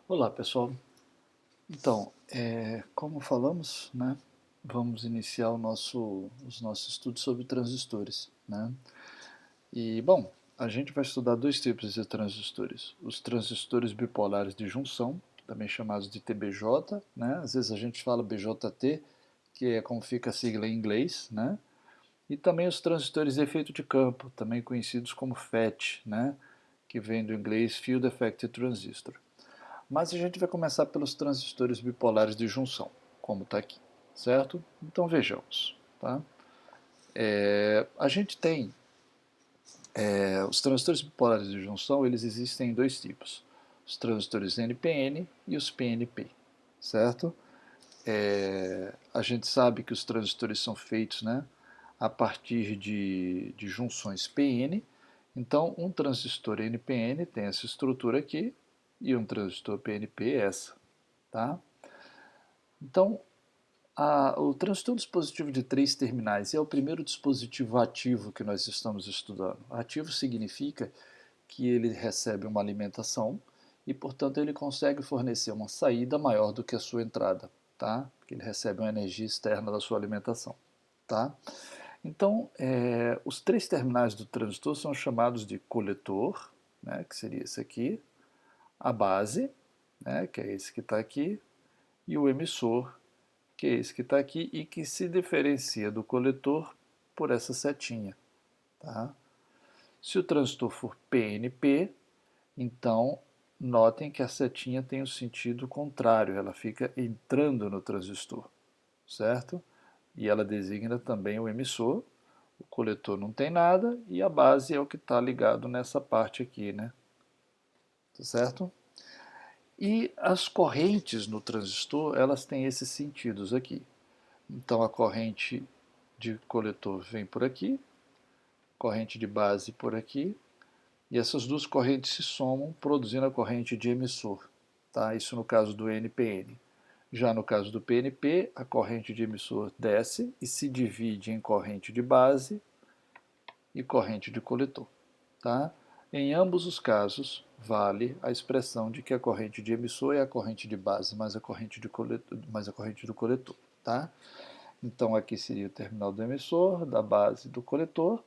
Olá, pessoal. Então, como falamos, né, vamos iniciar os nossos estudos sobre transistores, né? E, bom, a gente vai estudar dois tipos de transistores. Os transistores bipolares de junção, também chamados de TBJ, né? Às vezes a gente fala BJT, que é como fica a sigla em inglês, né? E também os transistores de efeito de campo, também conhecidos como FET, né? Que vem do inglês Field Effective Transistor. Mas a gente vai começar pelos transistores bipolares de junção, como está aqui, certo? Então vejamos. Tá? A gente tem os transistores bipolares de junção, eles existem em dois tipos: os transistores NPN e os PNP, certo? A gente sabe que os transistores são feitos, né, a partir de junções PN. Então, um transistor NPN tem essa estrutura aqui e um transistor PNP essa, tá? Então, o transistor dispositivo de três terminais é o primeiro dispositivo ativo que nós estamos estudando. Ativo significa que ele recebe uma alimentação e, portanto, ele consegue fornecer uma saída maior do que a sua entrada, tá? Porque ele recebe uma energia externa da sua alimentação, tá? Então, os três terminais do transistor são chamados de coletor, né, que seria esse aqui, a base, né, que é esse que está aqui, e o emissor, que é esse que está aqui e que se diferencia do coletor por essa setinha. Tá? Se o transistor for PNP, então notem que a setinha tem o sentido contrário, ela fica entrando no transistor, certo? E ela designa também o emissor, o coletor não tem nada e a base é o que está ligado nessa parte aqui, né? Tá certo? E as correntes no transistor, elas têm esses sentidos aqui. Então a corrente de coletor vem por aqui, corrente de base por aqui, e essas duas correntes se somam, produzindo a corrente de emissor. Tá? Isso no caso do NPN. Já no caso do PNP, a corrente de emissor desce e se divide em corrente de base e corrente de coletor. Tá? Em ambos os casos, vale a expressão de que a corrente de emissor é a corrente de base mais a corrente, de coletor, mais a corrente do coletor. Tá? Então, aqui seria o terminal do emissor, da base do coletor.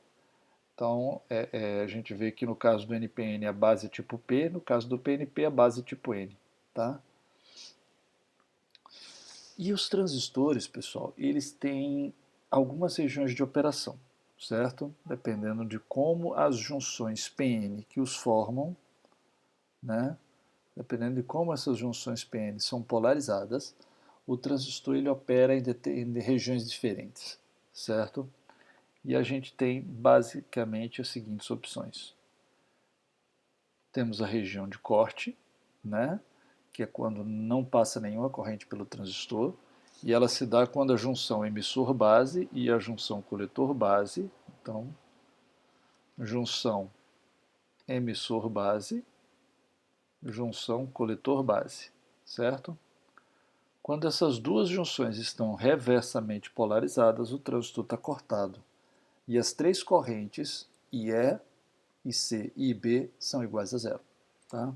Então, a gente vê que no caso do NPN a base é tipo P, no caso do PNP a base é tipo N. Tá? E os transistores, pessoal, eles têm algumas regiões de operação, certo? Dependendo de como as junções PN que os formam, né? Dependendo de como essas junções PN são polarizadas, o transistor ele opera em regiões diferentes, certo? E a gente tem basicamente as seguintes opções. Temos a região de corte, né, que é quando não passa nenhuma corrente pelo transistor, e ela se dá quando a junção emissor-base e a junção coletor-base, então, junção emissor-base, junção coletor-base, certo? Quando essas duas junções estão reversamente polarizadas, o transistor está cortado. E as três correntes, IE, IC e IB, são iguais a zero. Tá?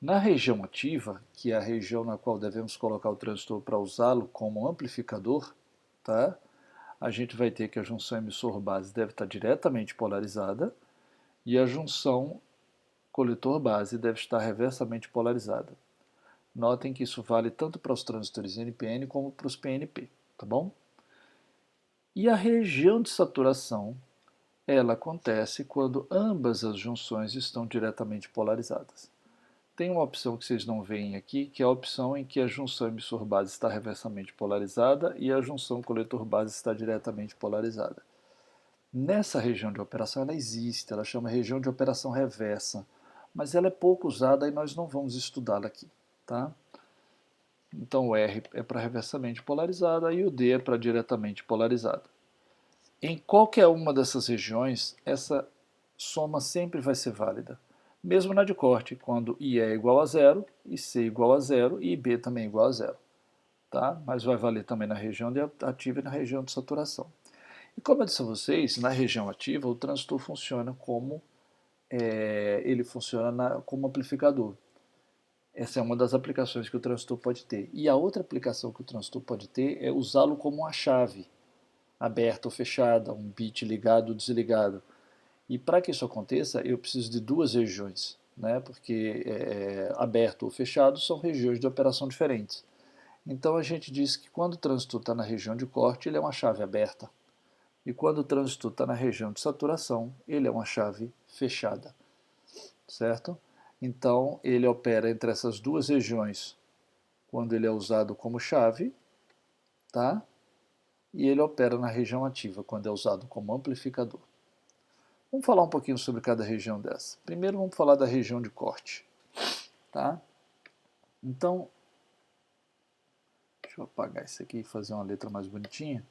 Na região ativa, que é a região na qual devemos colocar o transistor para usá-lo como amplificador, tá? A gente vai ter que a junção emissor-base deve estar diretamente polarizada e a junção coletor-base deve estar reversamente polarizada. Notem que isso vale tanto para os transistores NPN como para os PNP, tá bom? E a região de saturação, ela acontece quando ambas as junções estão diretamente polarizadas. Tem uma opção que vocês não veem aqui, que é a opção em que a junção emissor-base está reversamente polarizada e a junção coletor-base está diretamente polarizada. Nessa região de operação ela existe, ela chama região de operação reversa, mas ela é pouco usada e nós não vamos estudá-la aqui. Tá? Então o R é para reversamente polarizada e o D é para diretamente polarizada. Em qualquer uma dessas regiões, essa soma sempre vai ser válida. Mesmo na de corte, quando I é igual a zero, IC igual a zero e IB também é igual a zero. Tá? Mas vai valer também na região de ativa e na região de saturação. E como eu disse a vocês, na região ativa o transistor funciona como como amplificador. Essa é uma das aplicações que o transistor pode ter. E a outra aplicação que o transistor pode ter é usá-lo como uma chave, aberta ou fechada, um bit ligado ou desligado. E para que isso aconteça, eu preciso de duas regiões, né? Porque aberto ou fechado são regiões de operação diferentes. Então a gente diz que quando o transistor está na região de corte, ele é uma chave aberta. E quando o transistor está na região de saturação, ele é uma chave fechada, certo? Então ele opera entre essas duas regiões quando ele é usado como chave, tá? E ele opera na região ativa quando é usado como amplificador. Vamos falar um pouquinho sobre cada região dessa. Primeiro vamos falar da região de corte, tá? Então, deixa eu apagar isso aqui e fazer uma letra mais bonitinha.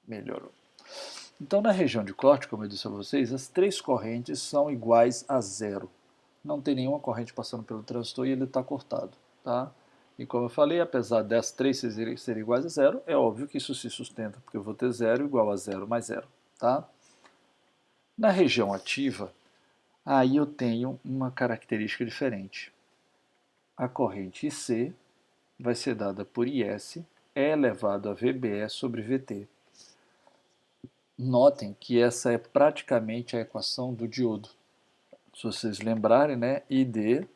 Melhorou. Então, na região de corte, como eu disse a vocês, as três correntes são iguais a zero. Não tem nenhuma corrente passando pelo transistor e ele está cortado, tá? E como eu falei, apesar das três serem iguais a zero, é óbvio que isso se sustenta, porque eu vou ter zero igual a zero mais zero, tá? Na região ativa, aí eu tenho uma característica diferente. A corrente IC vai ser dada por IS, é elevado a VBE sobre VT. Notem que essa é praticamente a equação do diodo. Se vocês lembrarem, né, ID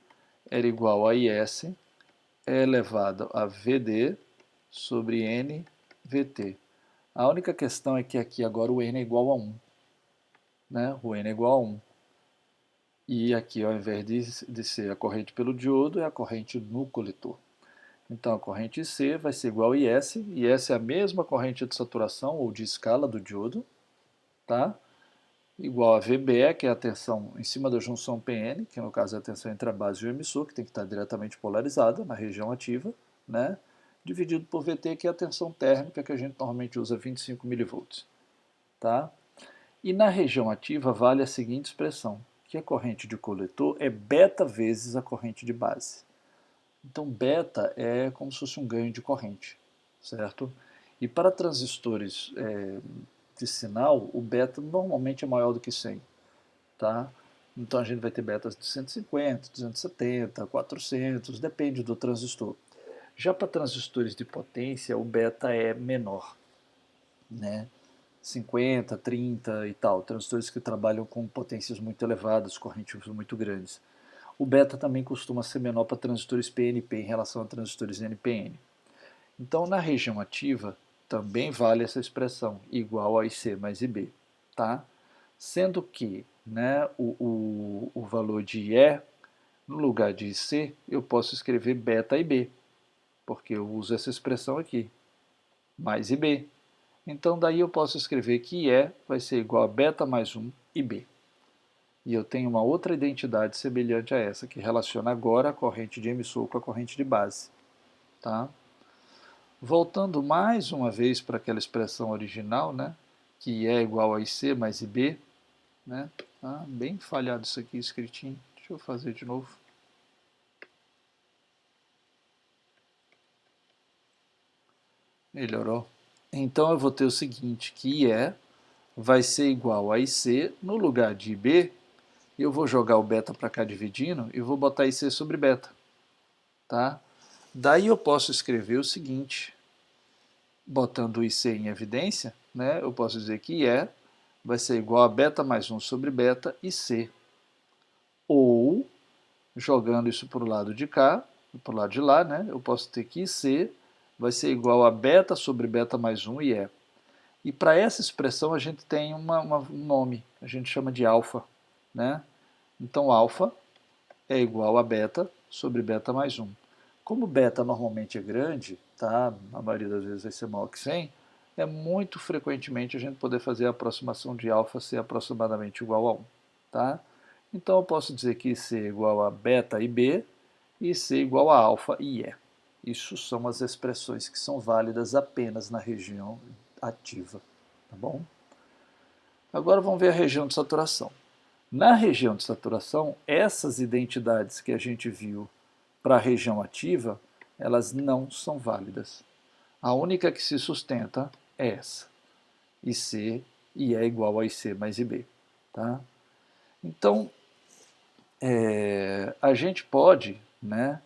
era igual a IS, é elevado a VD sobre N VT. A única questão é que aqui agora o N é igual a 1. Né? O N é igual a 1. E aqui, ao invés de ser a corrente pelo diodo, é a corrente no coletor. Então, a corrente C vai ser igual a IS. IS é a mesma corrente de saturação ou de escala do diodo. Tá? Igual a VBE, que é a tensão em cima da junção PN, que no caso é a tensão entre a base e o emissor, que tem que estar diretamente polarizada na região ativa, né? Dividido por VT, que é a tensão térmica, que a gente normalmente usa 25 mV. Tá? E na região ativa vale a seguinte expressão, que a corrente de coletor é beta vezes a corrente de base. Então, beta é como se fosse um ganho de corrente, certo? E para transistores de sinal, o beta normalmente é maior do que 100, tá? Então a gente vai ter betas de 150, 270, 400, depende do transistor. Já para transistores de potência, o beta é menor, né? 50, 30 e tal, transistores que trabalham com potências muito elevadas, correntes muito grandes. O beta também costuma ser menor para transistores PNP em relação a transistores NPN. Então, na região ativa, também vale essa expressão, igual a IC mais IB, tá? Sendo que, né, o valor de E, no lugar de IC, eu posso escrever beta IB, porque eu uso essa expressão aqui, mais IB. Então, daí eu posso escrever que E vai ser igual a beta mais 1 IB. E eu tenho uma outra identidade semelhante a essa, que relaciona agora a corrente de emissor com a corrente de base. Tá? Voltando mais uma vez para aquela expressão original, né, que é igual a IC mais IB, né, tá bem falhado isso aqui escritinho, deixa eu fazer de novo. Melhorou. Então eu vou ter o seguinte, que IE vai ser igual a IC, no lugar de IB, eu vou jogar o beta para cá dividindo e vou botar IC sobre beta. Tá? Daí eu posso escrever o seguinte, botando o IC em evidência, né, eu posso dizer que E vai ser igual a beta mais 1 sobre beta IC. Ou, jogando isso para o lado de cá, para o lado de lá, né, eu posso ter que IC vai ser igual a beta sobre beta mais 1 e E. E para essa expressão a gente tem um nome, a gente chama de alfa. Né? Então, alfa é igual a beta sobre beta mais 1. Como beta normalmente é grande, tá? A maioria das vezes vai ser maior que 100, é muito frequentemente a gente poder fazer a aproximação de alfa ser aproximadamente igual a 1. Tá? Então eu posso dizer que C é igual a beta e B e C igual a alfa e E. Isso são as expressões que são válidas apenas na região ativa. Tá bom? Agora vamos ver a região de saturação. Na região de saturação, essas identidades que a gente viu para a região ativa, elas não são válidas. A única que se sustenta é essa, IC, e é igual a IC mais IB. Tá? Então, a gente pode, né,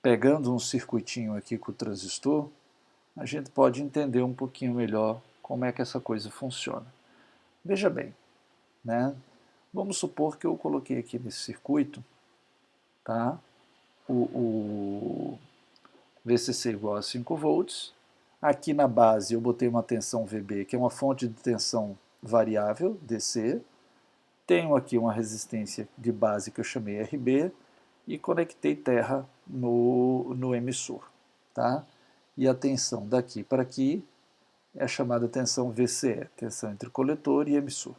pegando um circuitinho aqui com o transistor, a gente pode entender um pouquinho melhor como é que essa coisa funciona. Veja bem, né, vamos supor que eu coloquei aqui nesse circuito, tá, o VCC igual a 5 volts. Aqui na base eu botei uma tensão VB, que é uma fonte de tensão variável, DC. Tenho aqui uma resistência de base que eu chamei RB e conectei terra no emissor. Tá? E a tensão daqui para aqui é a chamada tensão VCE, tensão entre coletor e emissor.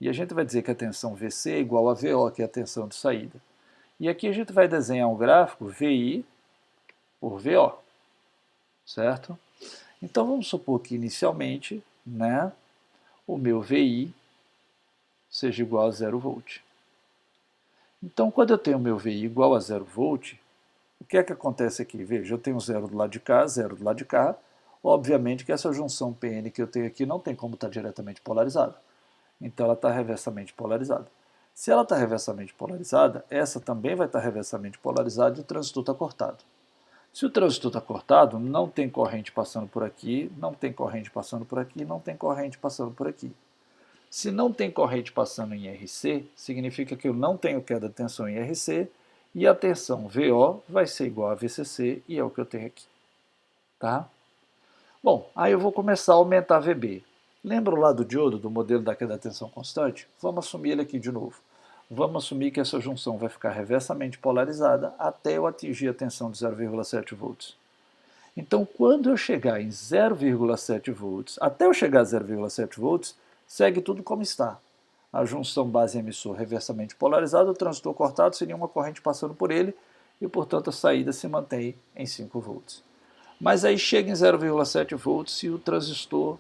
E a gente vai dizer que a tensão VC é igual a VO, que é a tensão de saída. E aqui a gente vai desenhar um gráfico VI por VO, certo? Então vamos supor que inicialmente, né, o meu VI seja igual a 0 volt. Então quando eu tenho o meu VI igual a 0 volt, o que é que acontece aqui? Veja, eu tenho 0 do lado de cá, 0 do lado de cá. Obviamente que essa junção PN que eu tenho aqui não tem como estar diretamente polarizada. Então ela está reversamente polarizada. Se ela está reversamente polarizada, essa também vai estar reversamente polarizada e o transistor está cortado. Se o transistor está cortado, não tem corrente passando por aqui, não tem corrente passando por aqui, não tem corrente passando por aqui. Se não tem corrente passando em RC, significa que eu não tenho queda de tensão em RC e a tensão VO vai ser igual a VCC e é o que eu tenho aqui. Tá? Bom, aí eu vou começar a aumentar VB. Lembra lá do diodo, do modelo da queda de tensão constante? Vamos assumir ele aqui de novo. Vamos assumir que essa junção vai ficar reversamente polarizada até eu atingir a tensão de 0,7 volts. Então, quando eu chegar em 0,7 volts, até eu chegar a 0,7 volts, segue tudo como está. A junção base-emissor reversamente polarizada, o transistor cortado seria uma corrente passando por ele e, portanto, a saída se mantém em 5 volts. Mas aí chega em 0,7 volts e o transistor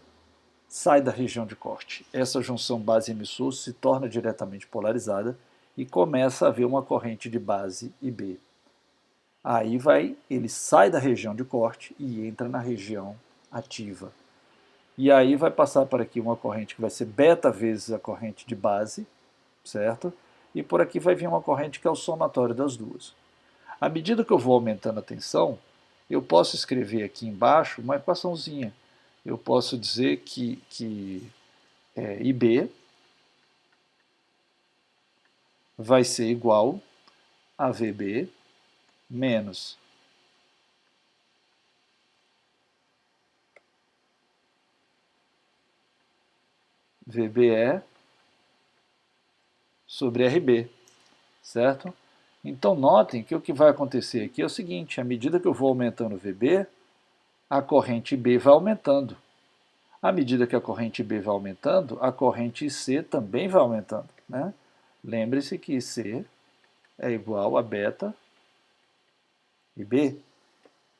sai da região de corte. Essa junção base-emissor se torna diretamente polarizada e começa a haver uma corrente de base IB. Aí ele sai da região de corte e entra na região ativa. E aí vai passar por aqui uma corrente que vai ser beta vezes a corrente de base, certo? E por aqui vai vir uma corrente que é o somatório das duas. À medida que eu vou aumentando a tensão, eu posso escrever aqui embaixo uma equaçãozinha. Eu posso dizer que IB vai ser igual a VB menos VBE sobre RB, certo? Então notem que o que vai acontecer aqui é o seguinte, à medida que eu vou aumentando o VB, a corrente B vai aumentando. À medida que a corrente B vai aumentando, a corrente IC também vai aumentando. Né? Lembre-se que IC é igual a beta IB.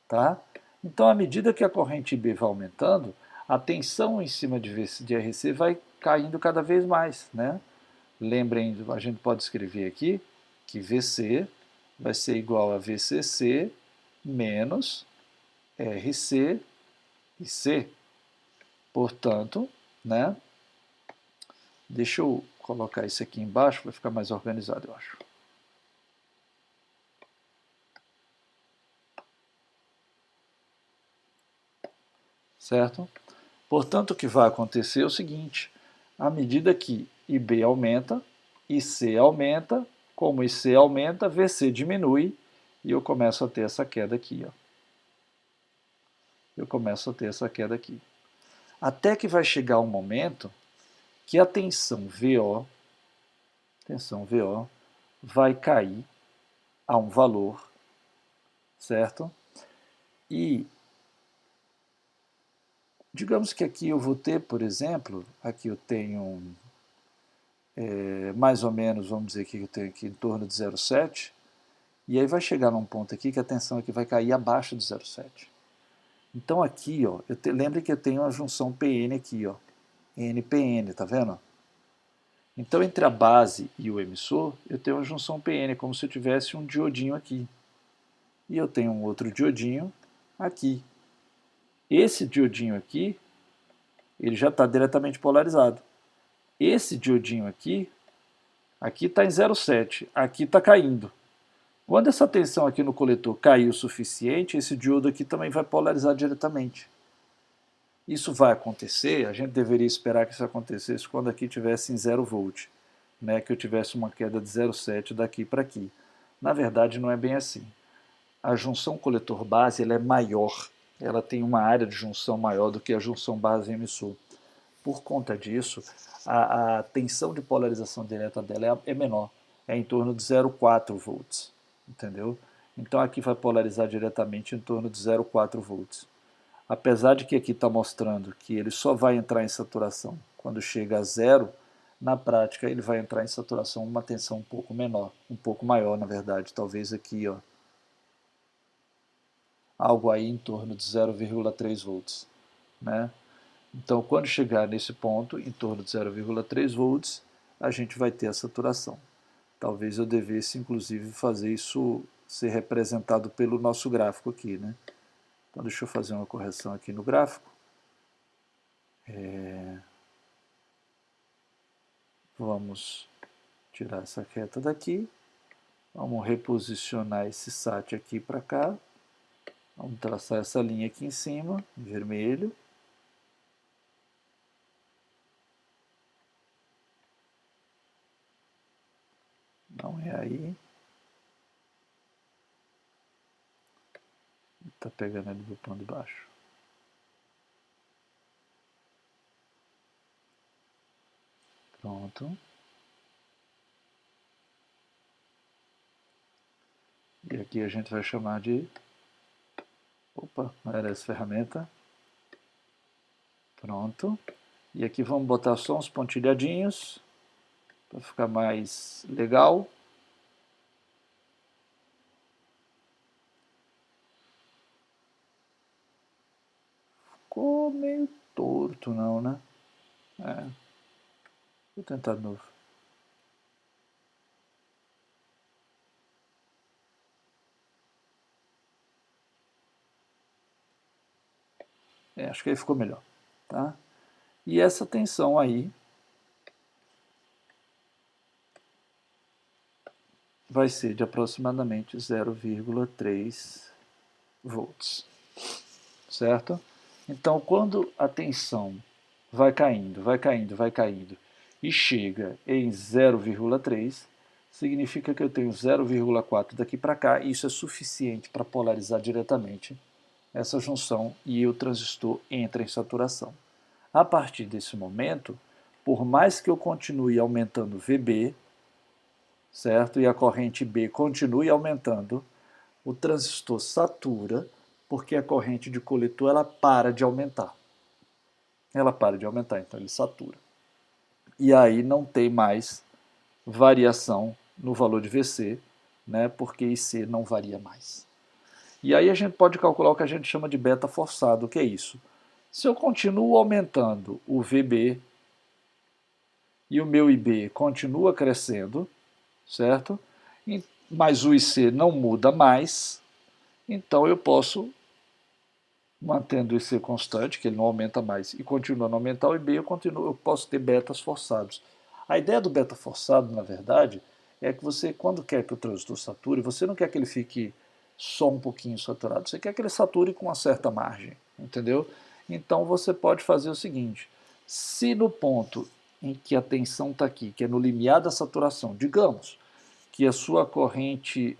Tá? Então, à medida que a corrente IB vai aumentando, a tensão em cima de RC vai caindo cada vez mais. Né? Lembrem, a gente pode escrever aqui que VC vai ser igual a VCC menos RC e C. Portanto, né, deixa eu colocar isso aqui embaixo para ficar mais organizado, eu acho. Certo? Portanto, o que vai acontecer é o seguinte, à medida que IB aumenta, IC aumenta, como IC aumenta, VC diminui, e eu começo a ter essa queda aqui. Ó. Eu começo a ter essa queda aqui. Até que vai chegar um momento que a tensão VO vai cair a um valor, certo? E digamos que aqui eu vou ter, por exemplo, aqui eu tenho mais ou menos, vamos dizer que eu tenho aqui em torno de 0,7, e aí vai chegar num ponto aqui que a tensão aqui vai cair abaixo de 0,7. Então aqui, ó, lembre que eu tenho uma junção PN aqui, ó, NPN, tá vendo? Então entre a base e o emissor, eu tenho uma junção PN, como se eu tivesse um diodinho aqui. E eu tenho um outro diodinho aqui. Esse diodinho aqui, ele já está diretamente polarizado. esse diodinho aqui está em 0,7, aqui está caindo. Quando essa tensão aqui no coletor cair o suficiente, esse diodo aqui também vai polarizar diretamente. Isso vai acontecer, a gente deveria esperar que isso acontecesse quando aqui tivesse em 0 volt, né, que eu tivesse uma queda de 0,7 daqui para aqui. Na verdade, não é bem assim. A junção coletor-base é maior, ela tem uma área de junção maior do que a junção base-emissor. Por conta disso, a tensão de polarização direta dela é menor, é em torno de 0,4 volts, entendeu? Então aqui vai polarizar diretamente em torno de 0,4 volts. Apesar de que aqui está mostrando que ele só vai entrar em saturação quando chega a zero, na prática ele vai entrar em saturação uma tensão um pouco menor, um pouco maior na verdade, talvez aqui, ó, algo aí em torno de 0,3 volts, né? Então, quando chegar nesse ponto, em torno de 0,3 volts, a gente vai ter a saturação. Talvez eu devesse, inclusive, fazer isso ser representado pelo nosso gráfico aqui, né? Então, deixa eu fazer uma correção aqui no gráfico. Vamos tirar essa reta daqui. Vamos reposicionar esse SAT aqui para cá. Vamos traçar essa linha aqui em cima, em vermelho. Não é aí. Está pegando ali do plano de baixo. Pronto. E aqui a gente vai chamar de... Opa, não era essa ferramenta. Pronto. E aqui vamos botar só uns pontilhadinhos para ficar mais legal. Ficou meio torto não, né? Vou tentar de novo. Acho que aí ficou melhor, tá? E essa tensão aí vai ser de aproximadamente 0,3 volts, certo? Então, quando a tensão vai caindo, vai caindo, vai caindo, e chega em 0,3, significa que eu tenho 0,4 daqui para cá, e isso é suficiente para polarizar diretamente essa junção e o transistor entra em saturação. A partir desse momento, por mais que eu continue aumentando VB, certo? E a corrente B continue aumentando, o transistor satura, porque a corrente de coletor ela para de aumentar. Ela para de aumentar, então ele satura. E aí não tem mais variação no valor de VC, né? Porque IC não varia mais. E aí a gente pode calcular o que a gente chama de beta forçado, o que é isso? Se eu continuo aumentando o VB e o meu IB continua crescendo, certo? Mas o IC não muda mais, então eu posso, mantendo o IC constante, que ele não aumenta mais, e continuando a aumentar o IB, eu posso ter betas forçados. A ideia do beta forçado, na verdade, é que você, quando quer que o transistor sature, você não quer que ele fique só um pouquinho saturado, você quer que ele sature com uma certa margem, entendeu? Então você pode fazer o seguinte, se no ponto em que a tensão está aqui, que é no limiar da saturação, digamos que a sua corrente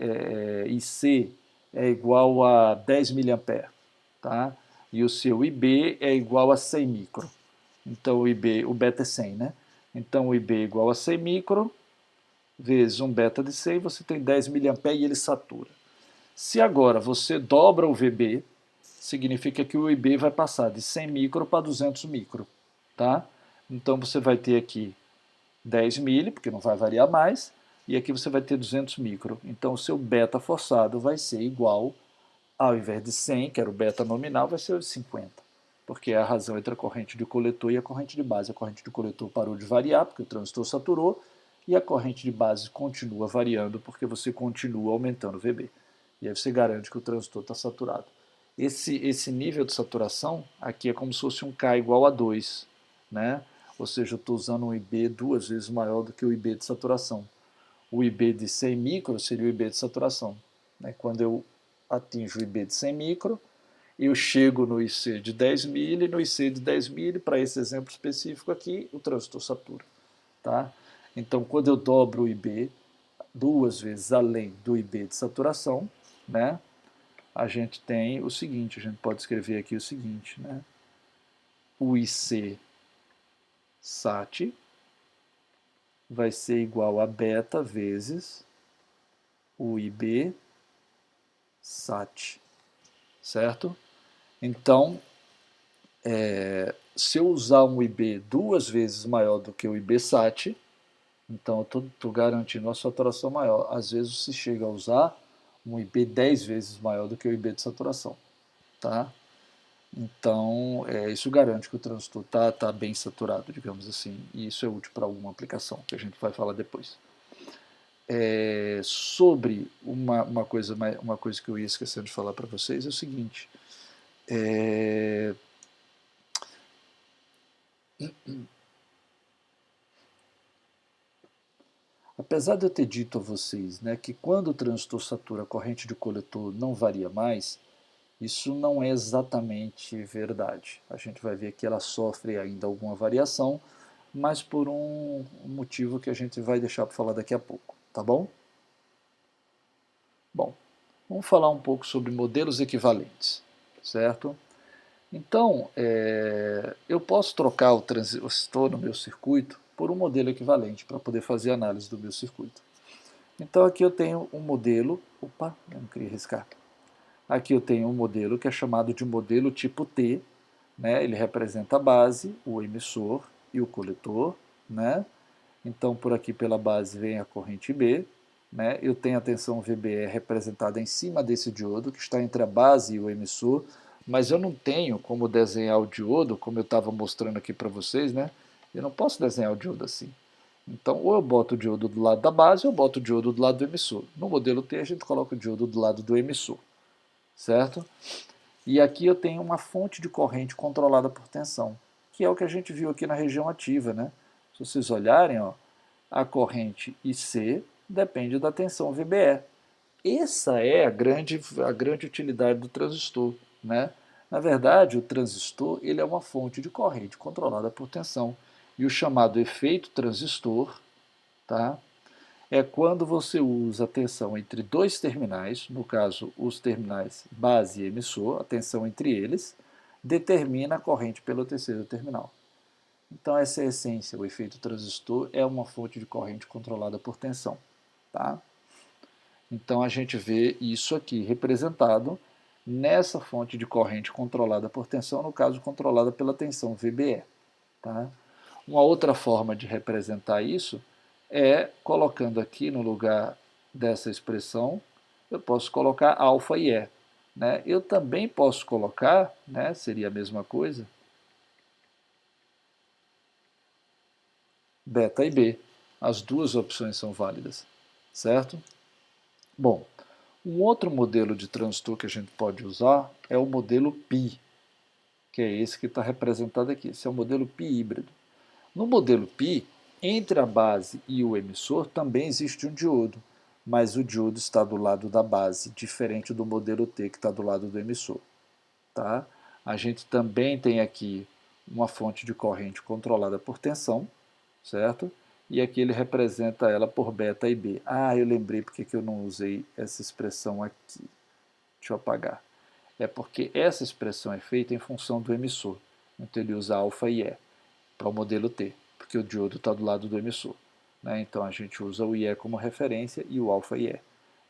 IC é igual a 10 mA, tá? E o seu IB é igual a 100 micro. Então o IB, o beta é 100, né? Então o IB é igual a 100 micro vezes um beta de 100, você tem 10 mA e ele satura. Se agora você dobra o VB, significa que o IB vai passar de 100 micro para 200 micro, tá? Então você vai ter aqui 10 mili, porque não vai variar mais, e aqui você vai ter 200 micro. Então o seu beta forçado vai ser igual, ao invés de 100, que era o beta nominal, vai ser 50. Porque é a razão entre a corrente de coletor e a corrente de base. A corrente de coletor parou de variar, porque o transistor saturou, e a corrente de base continua variando, porque você continua aumentando o VB. E aí você garante que o transistor está saturado. Esse nível de saturação aqui é como se fosse um K igual a 2, né? ou seja, eu estou usando um IB 2 vezes maior do que o IB de saturação. O IB de 100 micro seria o IB de saturação. Quando eu atinjo o IB de 100 micro, eu chego no IC de 10 mil, e no IC de 10 mil, para esse exemplo específico aqui, o transistor satura. Tá? Então, quando eu dobro o IB 2 vezes além do IB de saturação, né, a gente tem o seguinte, a gente pode escrever aqui o seguinte, né, o IC SAT vai ser igual a beta vezes o IB SAT, certo? Então, se eu usar um IB 2 vezes maior do que o IB SAT, então eu estou garantindo uma saturação maior. Às vezes se chega a usar um IB 10 vezes maior do que o IB de saturação. Tá? Então, isso garante que o transistor está bem saturado, digamos assim, e isso é útil para alguma aplicação, que a gente vai falar depois. Sobre uma coisa que eu ia esquecendo de falar para vocês é o seguinte. Apesar de eu ter dito a vocês, né, que quando o transistor satura a corrente de coletor não varia mais, isso não é exatamente verdade. A gente vai ver que ela sofre ainda alguma variação, mas por um motivo que a gente vai deixar para falar daqui a pouco, tá bom? Bom, vamos falar um pouco sobre modelos equivalentes, certo? Então, eu posso trocar o transistor no meu circuito por um modelo equivalente para poder fazer análise do meu circuito. Então aqui eu tenho um modelo, opa, eu não queria riscar. Aqui eu tenho um modelo que é chamado de modelo tipo T, né? Ele representa a base, o emissor e o coletor, né? Então por aqui pela base vem a corrente B, né? Eu tenho a tensão VBE representada em cima desse diodo, que está entre a base e o emissor, mas eu não tenho como desenhar o diodo, como eu estava mostrando aqui para vocês, né? Eu não posso desenhar o diodo assim. Então, ou eu boto o diodo do lado da base, ou eu boto o diodo do lado do emissor. No modelo T, a gente coloca o diodo do lado do emissor, certo? E aqui eu tenho uma fonte de corrente controlada por tensão, que é o que a gente viu aqui na região ativa, né? Se vocês olharem, ó, a corrente IC depende da tensão VBE. Essa é a grande utilidade do transistor, né? Na verdade, o transistor ele é uma fonte de corrente controlada por tensão. E o chamado efeito transistor, tá, é quando você usa a tensão entre dois terminais, no caso os terminais base e emissor, a tensão entre eles, determina a corrente pelo terceiro terminal. Então essa é a essência, o efeito transistor é uma fonte de corrente controlada por tensão. Tá? Então a gente vê isso aqui representado nessa fonte de corrente controlada por tensão, no caso controlada pela tensão VBE. Tá? Uma outra forma de representar isso é colocando aqui no lugar dessa expressão, eu posso colocar alfa e E. Né? Eu também posso colocar, né, seria a mesma coisa, beta e B. As duas opções são válidas, certo? Bom, um outro modelo de transistor que a gente pode usar é o modelo pi, que é esse que está representado aqui. Esse é o modelo pi híbrido. No modelo pi, entre a base e o emissor também existe um diodo, mas o diodo está do lado da base, diferente do modelo T que está do lado do emissor. Tá? A gente também tem aqui uma fonte de corrente controlada por tensão, certo? E aqui ele representa ela por beta e B. Ah, eu lembrei porque que eu não usei essa expressão aqui. Deixa eu apagar. É porque essa expressão é feita em função do emissor. Então ele usa alfa e E para o modelo T, porque o diodo está do lado do emissor. Né? Então a gente usa o IE como referência e o alfa e E.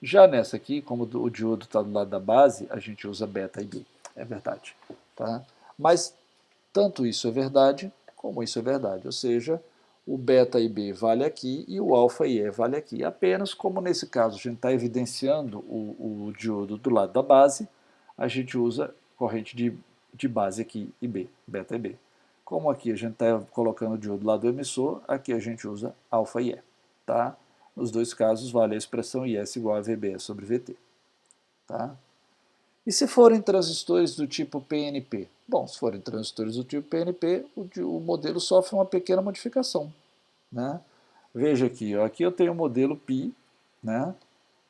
Já nessa aqui, como o diodo está do lado da base, a gente usa beta e B. É verdade. Tá? Mas tanto isso é verdade, como isso é verdade. Ou seja, o beta e B vale aqui e o alfa e E vale aqui. Apenas como nesse caso a gente está evidenciando o diodo do lado da base, a gente usa corrente de base aqui e B, beta e B. Como aqui a gente está colocando o diodo do lado do emissor, aqui a gente usa alfa e E. Tá? Nos dois casos vale a expressão IS igual a VBE sobre VT. Tá? E se forem transistores do tipo PNP? Bom, se forem transistores do tipo PNP, o modelo sofre uma pequena modificação, né? Veja aqui, ó, aqui eu tenho o modelo Pi, né,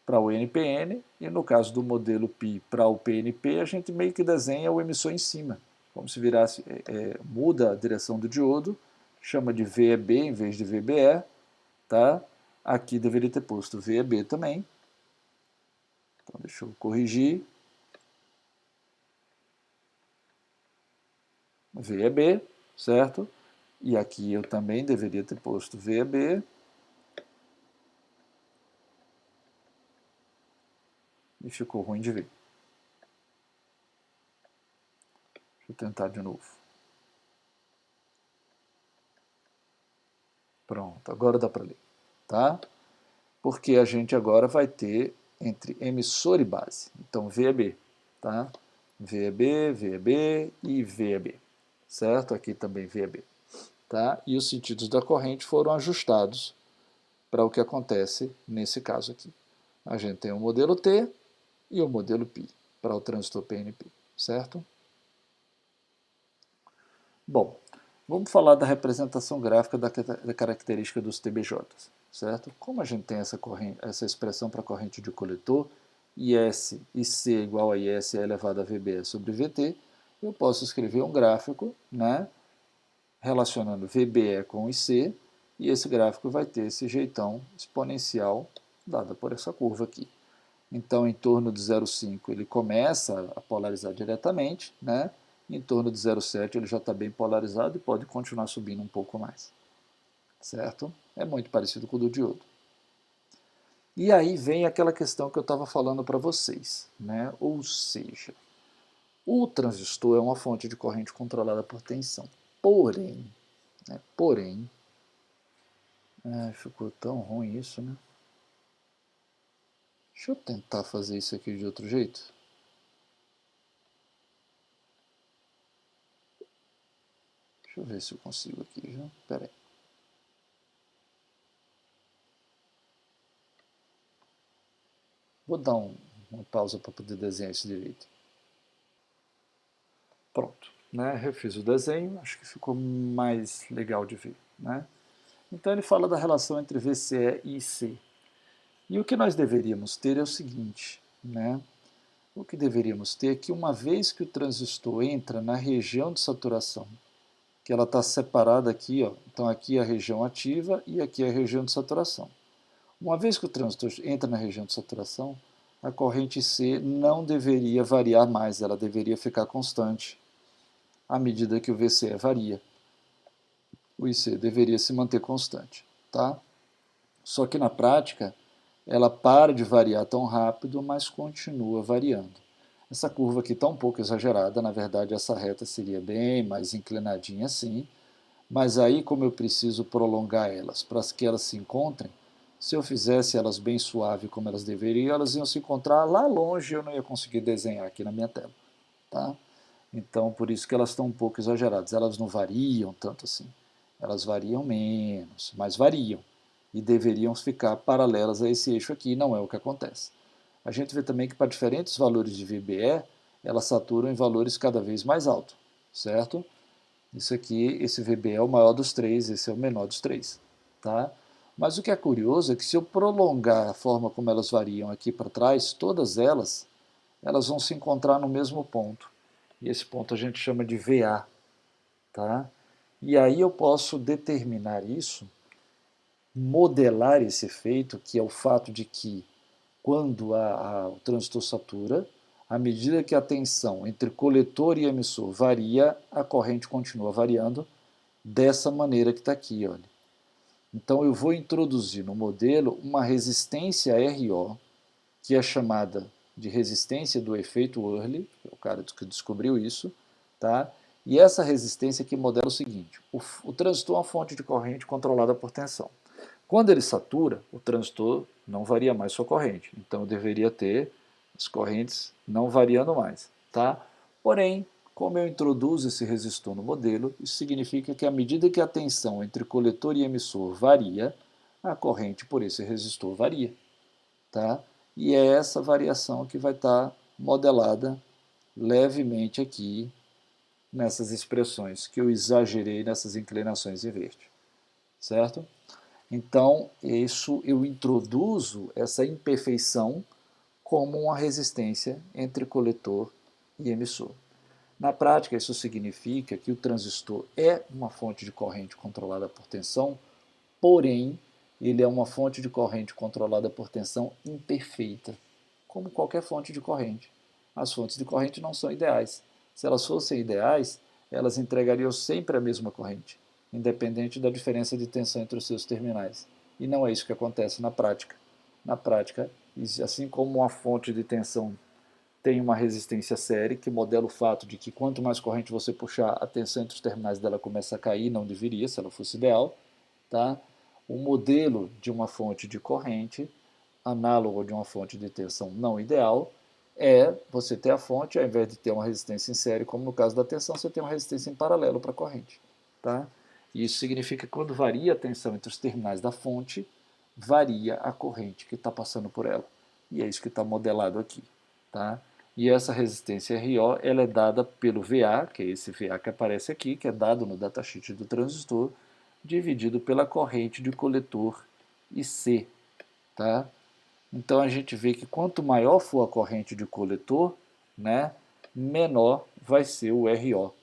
para o NPN, e no caso do modelo Pi para o PNP, a gente meio que desenha o emissor em cima, como se virasse, muda a direção do diodo, chama de VEB em vez de VBE, tá? Aqui deveria ter posto VEB também, então deixa eu corrigir, VEB, certo? E aqui eu também deveria ter posto VEB, e ficou ruim de ver. Deixa eu tentar de novo. Pronto, agora dá para ler, tá? Porque a gente agora vai ter entre emissor e base. Então, VEB, tá? VEB, VEB e VEB, certo? Aqui também VEB, tá? E os sentidos da corrente foram ajustados para o que acontece nesse caso aqui. A gente tem o modelo T e o modelo Pi para o transistor PNP, certo? Bom, vamos falar da representação gráfica da característica dos TBJs, certo? Como a gente tem essa expressão para a corrente de coletor, IS e C igual a IS elevado a VB sobre VT, eu posso escrever um gráfico, né, relacionando VBE com IC, e esse gráfico vai ter esse jeitão exponencial dado por essa curva aqui. Então, em torno de 0,5 ele começa a polarizar diretamente, né? Em torno de 0,7 ele já está bem polarizado e pode continuar subindo um pouco mais, certo? É muito parecido com o do diodo. E aí vem aquela questão que eu estava falando para vocês, né? Ou seja, o transistor é uma fonte de corrente controlada por tensão. Porém, ficou tão ruim isso, né? Deixa eu tentar fazer isso aqui de outro jeito. Deixa eu ver se eu consigo aqui, viu? Pera aí. Vou dar uma pausa para poder desenhar isso direito. Pronto, né? Refiz o desenho, acho que ficou mais legal de ver, né? Então ele fala da relação entre VCE e IC. E o que nós deveríamos ter é o seguinte, né? O que deveríamos ter é que uma vez que o transistor entra na região de saturação, que ela está separada aqui, ó, então aqui é a região ativa e aqui é a região de saturação. Uma vez que o transistor entra na região de saturação, a corrente C não deveria variar mais, ela deveria ficar constante à medida que o VCE varia. O IC deveria se manter constante, tá? Só que na prática, ela para de variar tão rápido, mas continua variando. Essa curva aqui está um pouco exagerada, na verdade essa reta seria bem mais inclinadinha assim, mas aí como eu preciso prolongar elas para que elas se encontrem, se eu fizesse elas bem suave como elas deveriam, elas iam se encontrar lá longe e eu não ia conseguir desenhar aqui na minha tela, tá? Então, por isso que elas estão um pouco exageradas. Elas não variam tanto assim. Elas variam menos, mas variam. E deveriam ficar paralelas a esse eixo aqui, não é o que acontece. A gente vê também que para diferentes valores de VBE, elas saturam em valores cada vez mais altos, certo? Isso aqui, esse VBE é o maior dos três, esse é o menor dos três, tá? Mas o que é curioso é que se eu prolongar a forma como elas variam aqui para trás, todas elas vão se encontrar no mesmo ponto. E esse ponto a gente chama de VA, tá? E aí eu posso determinar isso, modelar esse efeito, que é o fato de que quando o transistor satura, à medida que a tensão entre coletor e emissor varia, a corrente continua variando dessa maneira que está aqui, olha. Então eu vou introduzir no modelo uma resistência RO, que é chamada de resistência do efeito Early, que é o cara que descobriu isso, tá? E essa resistência aqui modela o seguinte: o transistor é uma fonte de corrente controlada por tensão. Quando ele satura, o transistor não varia mais sua corrente, então eu deveria ter as correntes não variando mais, tá? Porém, como eu introduzo esse resistor no modelo, isso significa que à medida que a tensão entre coletor e emissor varia, a corrente por esse resistor varia, tá? E é essa variação que vai estar modelada levemente aqui nessas expressões, que eu exagerei nessas inclinações em verde, certo? Então, isso eu introduzo essa imperfeição como uma resistência entre coletor e emissor. Na prática, isso significa que o transistor é uma fonte de corrente controlada por tensão, porém, ele é uma fonte de corrente controlada por tensão imperfeita, como qualquer fonte de corrente. As fontes de corrente não são ideais. Se elas fossem ideais, elas entregariam sempre a mesma corrente, independente da diferença de tensão entre os seus terminais. E não é isso que acontece na prática. Na prática, assim como uma fonte de tensão tem uma resistência série, que modela o fato de que quanto mais corrente você puxar, a tensão entre os terminais dela começa a cair, não deveria, se ela fosse ideal. Tá? O modelo de uma fonte de corrente, análogo de uma fonte de tensão não ideal, é você ter a fonte, ao invés de ter uma resistência em série, como no caso da tensão, você tem uma resistência em paralelo para a corrente. Tá? E isso significa que quando varia a tensão entre os terminais da fonte, varia a corrente que está passando por ela. E é isso que está modelado aqui. Tá? E essa resistência RO ela é dada pelo VA, que é esse VA que aparece aqui, que é dado no datasheet do transistor, dividido pela corrente de coletor IC. Tá? Então a gente vê que quanto maior for a corrente de coletor, né, menor vai ser o RO.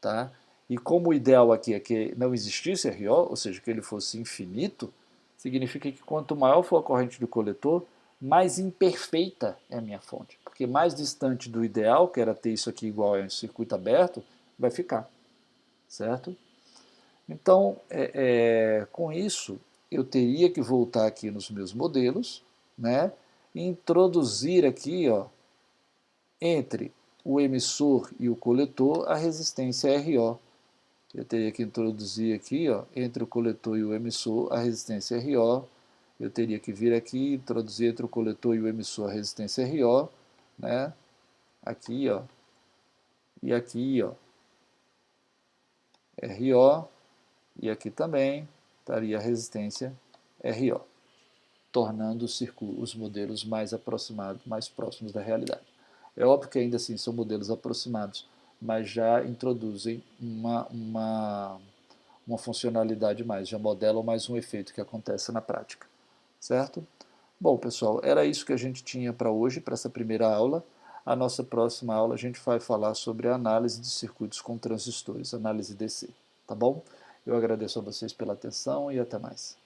Tá? E como o ideal aqui é que não existisse RO, ou seja, que ele fosse infinito, significa que quanto maior for a corrente do coletor, mais imperfeita é a minha fonte. Porque mais distante do ideal, que era ter isso aqui igual a um circuito aberto, vai ficar. Certo? Então, com isso, eu teria que voltar aqui nos meus modelos, né, e introduzir aqui, ó, entre o emissor e o coletor, a resistência RO. Eu teria que introduzir aqui, ó, entre o coletor e o emissor, a resistência RO. Eu teria que vir aqui e introduzir entre o coletor e o emissor a resistência RO, né, aqui, ó, e aqui, ó, RO, e aqui também estaria a resistência RO, tornando os modelos mais aproximados, mais próximos da realidade. É óbvio que ainda assim são modelos aproximados, mas já introduzem uma funcionalidade mais, já modelam mais um efeito que acontece na prática. Certo? Bom, pessoal, era isso que a gente tinha para hoje, para essa primeira aula. A nossa próxima aula a gente vai falar sobre a análise de circuitos com transistores, análise DC. Tá bom? Eu agradeço a vocês pela atenção e até mais.